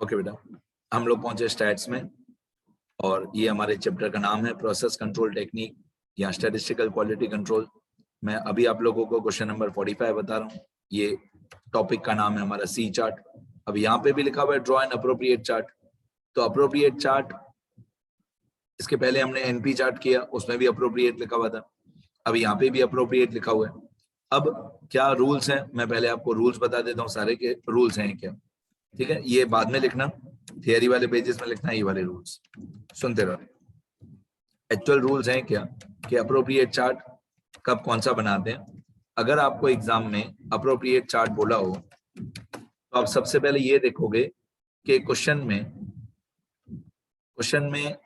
Okay बेटा, हम लोग पहुंचे स्टैट्स में और ये हमारे चैप्टर का नाम है प्रोसेस कंट्रोल टेक्निक या स्टैटिस्टिकल क्वालिटी कंट्रोल। मैं अभी आप लोगों को क्वेश्चन नंबर 45 बता रहा हूँ। ये टॉपिक का नाम है हमारा सी चार्ट। अब यहाँ पे भी लिखा हुआ है ड्रॉ एन अप्रोप्रिएट चार्ट। तो अप्रोप्रिएट चार्ट, इसके पहले हमने एनपी चार्ट किया, उसमें भी अप्रोप्रिएट लिखा हुआ था। अब यहाँ पे भी अप्रोप्रिएट लिखा हुआ है। अब क्या रूल्स हैं, मैं पहले आपको रूल्स बता देता हूँ, सारे के रूल्स हैं क्या, ठीक है। ये बाद में लिखना, थियरी वाले पेजेस में लिखना ये वाले रूल्स, सुनते रहो। एक्चुअल रूल्स हैं क्या कि अप्रोप्रिएट चार्ट कब कौन सा बनाते हैं। अगर आपको एग्जाम में अप्रोप्रिएट चार्ट बोला हो तो आप सबसे पहले ये देखोगे कि क्वेश्चन में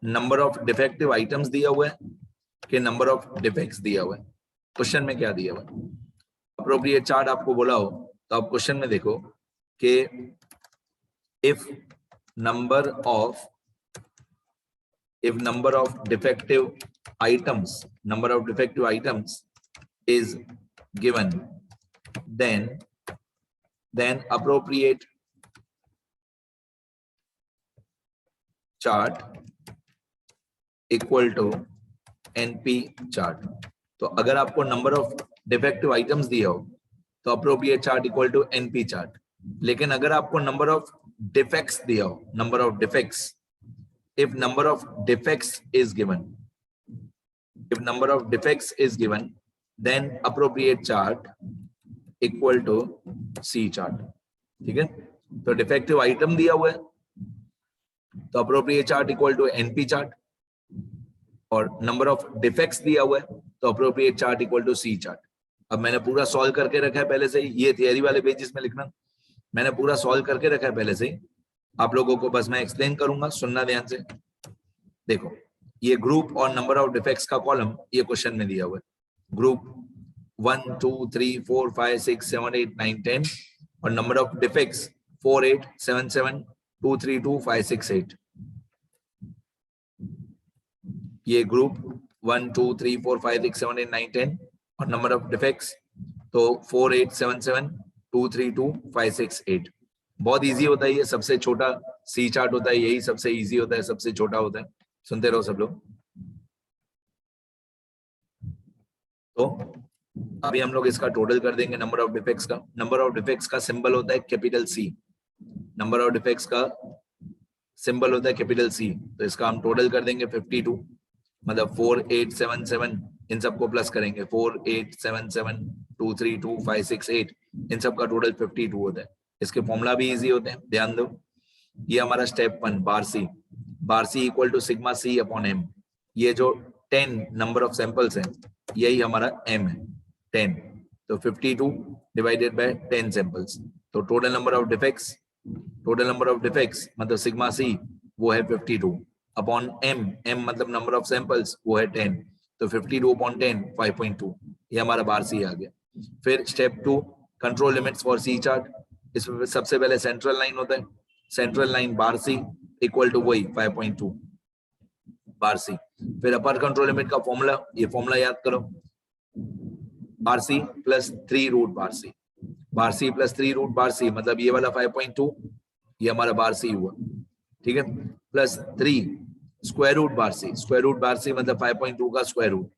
नंबर ऑफ डिफेक्टिव आइटम्स दिया हुआ है कि नंबर ऑफ डिफेक्ट्स दिया हुआ है। क्वेश्चन में क्या दिया हुआ है। अप्रोप्रिएट चार्ट आपको बोला हो तो आप क्वेश्चन में देखो कि if number of defective items is given, then appropriate chart equal to NP chart। तो अगर आपको नंबर ऑफ डिफेक्टिव आइटम्स दिया हो तो appropriate chart equal to np chart. लेकिन अगर आपको नंबर ऑफ डिफेक्ट्स दिया हो, number of defects, if number of defects is given, then appropriate chart equal to C chart। ठीक है, तो डिफेक्टिव आइटम दिया हुआ है तो appropriate chart equal to np chart, और नंबर ऑफ डिफेक्ट्स दिया हुआ है तो appropriate chart equal to c chart. अब मैंने पूरा सॉल्व करके रखा है पहले से ही, ये थियरी वाले पेजेस में लिखना, मैंने पूरा सॉल्व करके रखा है पहले से ही। आप लोगों को बस मैं एक्सप्लेन करूंगा, सुनना ध्यान से। देखो, ये ग्रुप और नंबर ऑफ डिफेक्ट्स का कॉलम ये क्वेश्चन में दिया हुआ है। ग्रुप 1 2 3 4 5 6 7 8 9 10 और नंबर ऑफ डिफेक्ट्स 4 8 7 7 2 3 2 5 6 8। ये ग्रुप 1 2 3 4 5 6 7 8 9 10 और नंबर ऑफ डिफेक्ट्स तो 4 8 7 7 2 3 2 5 6 8। बहुत इजी होता है, ये सबसे छोटा सी चार्ट होता है, यही सबसे इजी होता है, सबसे छोटा होता है। सुनते रहो सब लोग। तो अभी हम लोग इसका टोटल कर देंगे नंबर ऑफ डिफेक्ट्स का। नंबर ऑफ डिफेक्ट्स का सिंबल होता है capital C. Number of defects का सिंबल होता है कैपिटल सी। तो इसका हम टोटल कर देंगे 52, मतलब 4 8 7 7, इन सबको प्लस करेंगे 4 8 7 7 2 3 2 5 6 8, इन सब का टोटल 52 होता है। इसके फॉर्मूला भी इजी होते हैं, ध्यान दो। ये हमारा step 1 bar c equal to sigma c upon m. ये जो 10 नंबर ऑफ सैंपल्स हैं यही हमारा एम है 10, तो 52 डिवाइडेड बाय 10 सैंपल्स। तो टोटल नंबर ऑफ डिफेक्ट्स मतलब सिग्मा सी वो है 52 अपॉन एम मतलब नंबर ऑफ सैंपल्स वो है 10, तो 52 अपॉन 10 5.2, ये हमारा बार सी आ गया। फिर step 2 control limits for c chart. इसमें सबसे पहले सेंट्रल लाइन होता है, central line bar c equal to वही 5.2 बार सी। फिर अपर कंट्रोल लिमिट का फॉर्मूला, ये फॉर्मूला याद करो, bar c plus 3 root bar c. Bar c plus 3 root bar c मतलब ये वाला 5.2 ये हमारा बार सी हुआ, ठीक है, प्लस 3 स्क्वायर रूट बार सी। स्क्वायर रूट बार सी मतलब 5.2 का स्क्वायर रूट।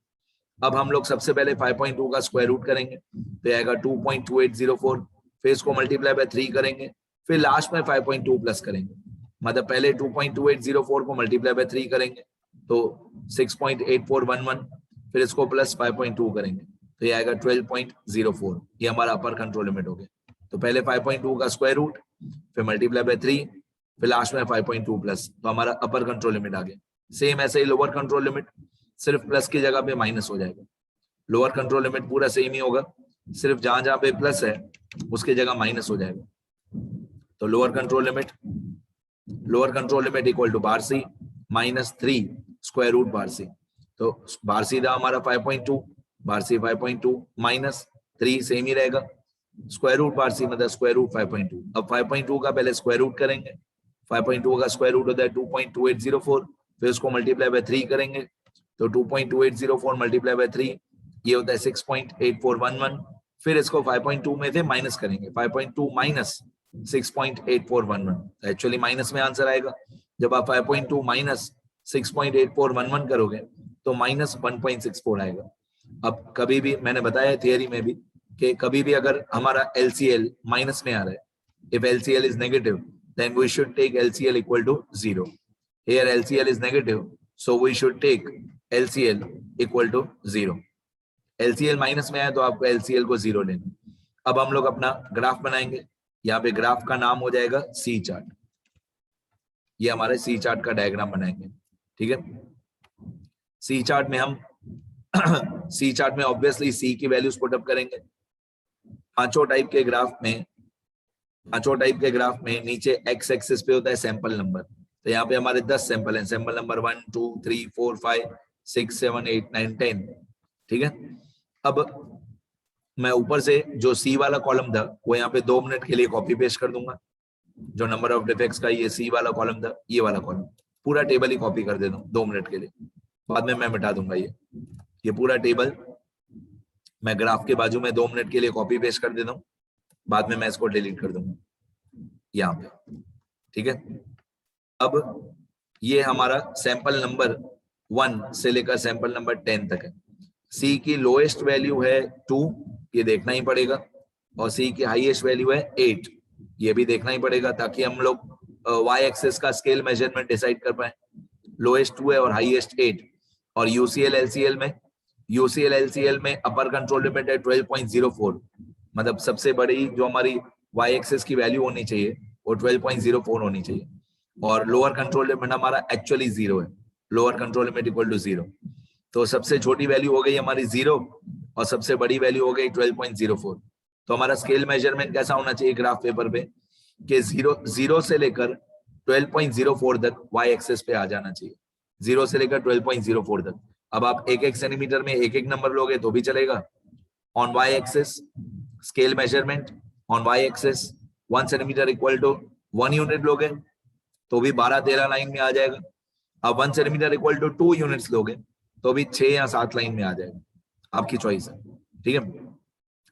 अब हम लोग सबसे पहले 5.2 का स्क्वायर रूट करेंगे तो आएगा 2.2804, फिर इसको मल्टीप्लाई बाय 3 करेंगे, फिर लास्ट में 5.2 प्लस करेंगे, मतलब पहले 2.2804 को मल्टीप्लाई बाय 3 करेंगे तो 6.8411, फिर इसको प्लस 5.2 करेंगे तो ये आएगा 12.04। ये हमारा अपर कंट्रोल लिमिट हो गया। तो पहले 5.2 का स्क्वायर रूट, फिर मल्टीप्लाई बाय 3, फिर लास्ट में 5.2 प्लस, तो हमारा अपर कंट्रोल लिमिट आ गया। सेम ऐसे ही लोअर कंट्रोल लिमिट, सिर्फ प्लस की जगह पे माइनस हो जाएगा। लोअर कंट्रोल लिमिट पूरा सेम ही होगा, सिर्फ जहां जहां पे प्लस है उसकी जगह माइनस हो जाएगा। तो lower control limit equal to bar C minus 3 square root bar C. तो बार सी था हमारा 5.2, बार सी 5.2 माइनस 3 सेम ही रहेगा, स्क्वायर रूट बार सी मतलब स्क्वायर रूट 5.2। अब 5.2 का पहले स्क्वायर रूट करेंगे, 5.2 का स्क्वायर रूट होता है 2.2804, फिर उसको मल्टीप्लाई बाय 3 करेंगे तो 2.2804 मल्टीप्लाई बाय 3 ये होता है 6.8411, फिर इसको 5.2 में से माइनस करेंगे, 5.2 माइनस 6.8411, एक्चुअली माइनस में आंसर आएगा। जब आप 5.2 माइनस 6.8411 करोगे तो माइनस 1.64 आएगा। अब कभी भी मैंने बताया थियरी में भी कि कभी भी अगर हमारा LCL माइनस में आ रहा है, if LCL is negative then we should take LCL equal to 0. Here LCL is negative, so we should take LCL equal to 0. LCL minus में आया तो आपको LCL को 0 लेना। अब हम लोग अपना ग्राफ बनाएंगे। यहाँ पे ग्राफ का नाम हो जाएगा सी चार्ट। ये हमारे सी चार्ट का डायग्राम बनाएंगे, ठीक है। सी चार्ट में हम सी चार्ट में ऑब्वियसली सी की वैल्यूज पुट अप करेंगे। पांचों टाइप के ग्राफ में नीचे एक्स एक्सिस पे होता है सैंपल नंबर। तो यहाँ पे हमारे 10 सैंपल हैं, सैंपल नंबर 1 2 3 4 5 6 7 8 9 10, ठीक है। अब मैं ऊपर से जो सी वाला कॉलम था वो यहाँ पे 2 मिनट के लिए कॉपी पेस्ट कर दूंगा। जो नंबर ऑफ डिफेक्ट्स का ये सी वाला कॉलम था, ये वाला कॉलम पूरा टेबल ही कॉपी कर देता हूँ 2 मिनट के लिए, बाद में मैं मिटा दूंगा। ये पूरा टेबल मैं ग्राफ के बाजू में 2 मिनट के लिए कॉपी पेस्ट कर देता हूँ, बाद में मैं इसको डिलीट कर दूंगा यहाँ पे, ठीक है। अब ये हमारा सैंपल नंबर 1 से लेकर सैंपल नंबर 10 तक है। सी की लोएस्ट वैल्यू है 2, ये देखना ही पड़ेगा, और सी की हाईएस्ट वैल्यू है 8, ये भी देखना ही पड़ेगा, ताकि हम लोग वाई एक्सिस का स्केल मेजरमेंट डिसाइड कर पाए। लोएस्ट 2 है और हाईएस्ट 8। और यूसीएल एलसीएल में अपर कंट्रोल लिमिट है 12.04, मतलब सबसे बड़ी जो हमारी वाई एक्सिस की वैल्यू होनी चाहिए वो 12.04 होनी चाहिए। और लोअर कंट्रोल लिमिट हमारा एक्चुअली 0 है, lower control limit equal to 0। तो सबसे छोटी वैल्यू हो गई हमारी 0 और सबसे बड़ी वैल्यू हो गई 12.04। तो हमारा स्केल मेजरमेंट कैसा होना चाहिए ग्राफ पेपर पे कि 0 से लेकर 12.04 तक वाई एक्सिस पे आ जाना चाहिए, 0 से लेकर 12.04 तक। अब आप 1-1 सेंटीमीटर में 1-1 नंबर लोगे तो भी चलेगा। On y axis scale measurement on y axis 1 centimetre equal to 1 unit लोगे तो भी 12-13 लाइन में आ जाएगा। अब 1 सेंटीमीटर इक्वल टू 2 यूनिट्स लोगे तो भी 6 या 7 लाइन में आ जाएगा, आपकी चॉइस है, ठीक है।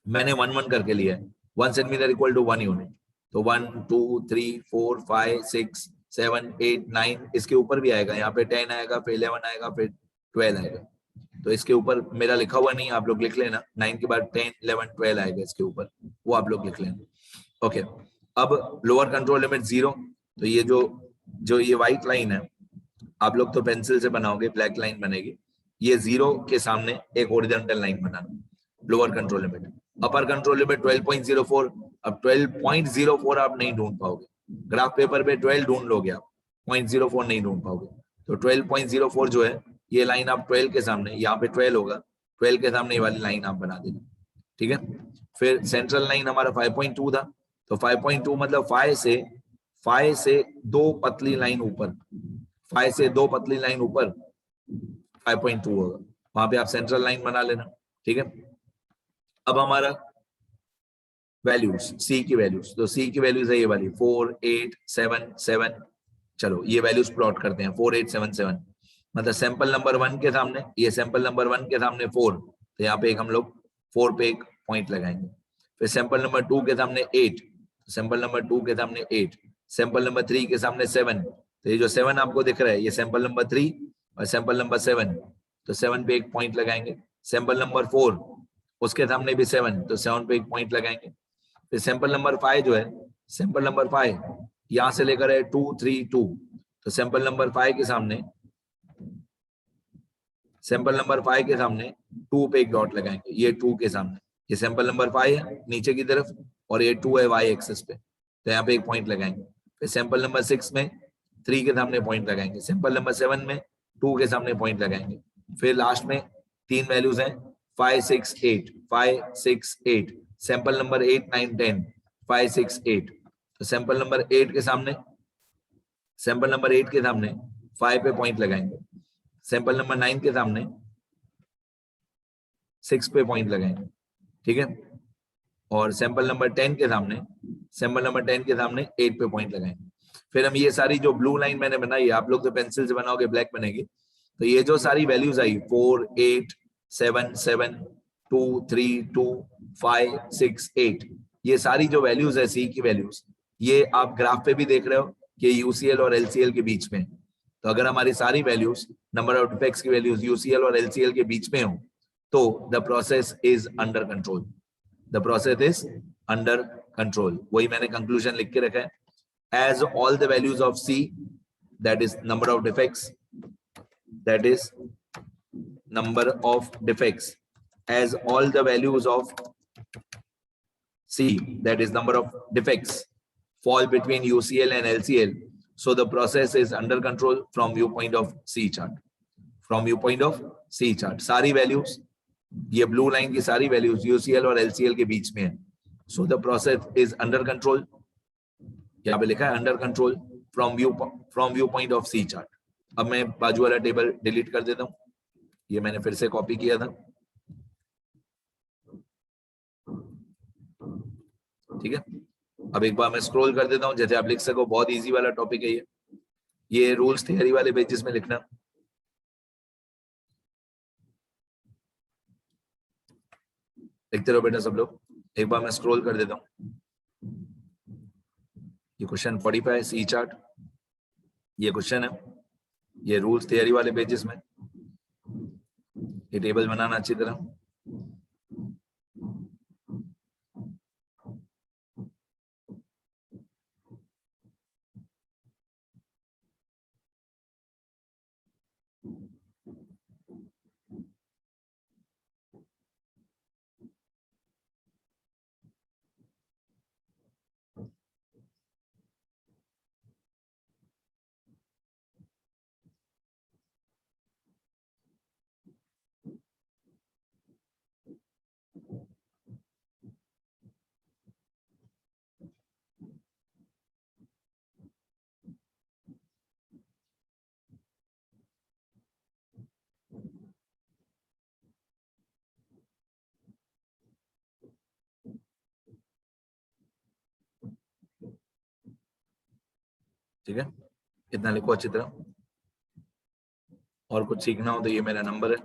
मैंने 1-1 करके लिया है। 1 सेंटीमीटर इक्वल टू 1 यूनिट, तो 1 2 3 4 5 6 7 8 9 इसके ऊपर भी आएगा, यहाँ पे 10 आएगा, फिर 11 आएगा, फिर 12 आएगा। तो इसके ऊपर मेरा लिखा हुआ नहीं, आप लोग लिख लेना, 9 के बाद 10 11 12 आएगा इसके ऊपर, वो आप लोग लिख लेना। ओके, अब लोअर कंट्रोल लिमिट 0, तो ये जो ये व्हाइट लाइन है आप लोग तो पेंसिल से बनाओगे, ब्लैक लाइन बनेगी, ये 0 के सामने एक हॉरिजॉन्टल लाइन बनाना, lower control limit. Upper control limit 12.04, अब 12.04 आप नहीं ढूंढ पाओगे ग्राफ पेपर पे, 12 ढूंढ लोगे आप, 0.04 नहीं ढूंढ पाओगे। तो 12.04 जो है ये लाइन आप 12 के सामने, यहाँ पे 12 होगा, 12 के सामने ये वाली लाइन आप बना देना, ठीक है। फिर सेंट्रल लाइन हमारा 5.2 था, तो 5.2 मतलब 5 से 2 पतली लाइन ऊपर, 5 से 2 पतली लाइन ऊपर 5.2 होगा, वहां पे आप सेंट्रल लाइन बना लेना, ठीक है। अब हमारा वैल्यूज, सी की वैल्यूज, तो सी की वैल्यूज है ये वाली 4 8 7 7। चलो ये वैल्यूज प्लॉट करते हैं। 4 8 7 7 मतलब सैंपल नंबर 1 के सामने, ये सैंपल नंबर 1 के सामने 4, तो यहाँ पे एक हम लोग 4 पे एक पॉइंट लगाएंगे। फिर सैंपल नंबर 2 के सामने 8, सैंपल नंबर 2 के सामने 8, सैंपल नंबर 3 के सामने 7, तो ये जो 7 आपको दिख रहा है ये सैंपल नंबर 3 और सैंपल नंबर 7, तो 7 पे एक पॉइंट लगाएंगे। सैंपल नंबर 4 उसके सामने भी 7, तो 7 पे एक पॉइंट लगाएंगे। फिर सैंपल नंबर 5 जो है, सैंपल नंबर 5 यहां से लेकर है 2 3 2, तो सैंपल नंबर 5 के सामने, सैंपल नंबर 5 के सामने 2 पे एक डॉट लगाएंगे, ये 2 के सामने, ये सैंपल नंबर 5 है नीचे की तरफ और ये 2 है वाई एक्सिस पे, तो यहाँ पे एक पॉइंट लगाएंगे। फिर सैंपल नंबर 6 में 3 के सामने पॉइंट लगाएंगे, सैंपल नंबर 7 में 2 के सामने पॉइंट लगाएंगे। फिर लास्ट में 3 वैल्यूज हैं 5 6 8 5 6 8, सैंपल नंबर 8 9 10 5 6 8, तो सैंपल नंबर 8 के सामने, सैंपल नंबर 8 के सामने 5 पे पॉइंट लगाएंगे, सैंपल नंबर 9 के सामने 6 पे पॉइंट लगाएंगे, ठीक है। और सैंपल नंबर 10 के सामने, सैंपल नंबर 10 के सामने 8 पे पॉइंट लगाएंगे। फिर हम ये सारी जो ब्लू लाइन मैंने बनाई है, आप लोग तो पेंसिल से बनाओगे, ब्लैक बनेगी, तो ये जो सारी वैल्यूज आई 4 8 7 7 2 3 2 5 6 8, ये सारी जो वैल्यूज है सी की वैल्यूज, ये आप ग्राफ पे भी देख रहे हो कि यूसीएल और एलसीएल के बीच में, तो अगर हमारी सारी वैल्यूज नंबर ऑफ डिफेक्ट्स की वैल्यूज यूसीएल और एलसीएल के बीच में हो तो the process is under control, the process is under control. वही मैंने कंक्लूजन लिख के रखा है, as all the values of C, that is number of defects, that is number of defects, as all the values of C, that is number of defects, fall between UCL and LCL, so the process is under control from viewpoint of C chart, from viewpoint of C chart। सारी values, ये blue line की सारी values UCL और LCL के बीच में है, so the process is under control, यहाँ पे लिखा है under control from view point of c chart. अब मैं बाजू वाला टेबल डिलीट कर देता हूं, ये मैंने फिर से कॉपी किया था, ठीक है। अब एक बार मैं स्क्रॉल कर देता हूं जैसे आप लिख सको, बहुत इजी वाला टॉपिक है ये रूल्स थियरी वाले पेजेस में लिखना। लिखते रहो बेटा सब लोग, एक बार मैं स्क्रॉल कर देता हूं। ये क्वेश्चन 45 सी चार्ट, ये क्वेश्चन है, ये रूल्स थियरी वाले पेजेस में, ये टेबल बनाना अच्छी तरह। ठीक है, इतना लिखो अच्छी तरह। और कुछ सीखना हो तो ये मेरा नंबर है,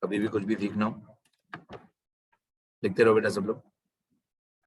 कभी भी कुछ भी सीखना हो लिखते रहो बेटा सब लोग।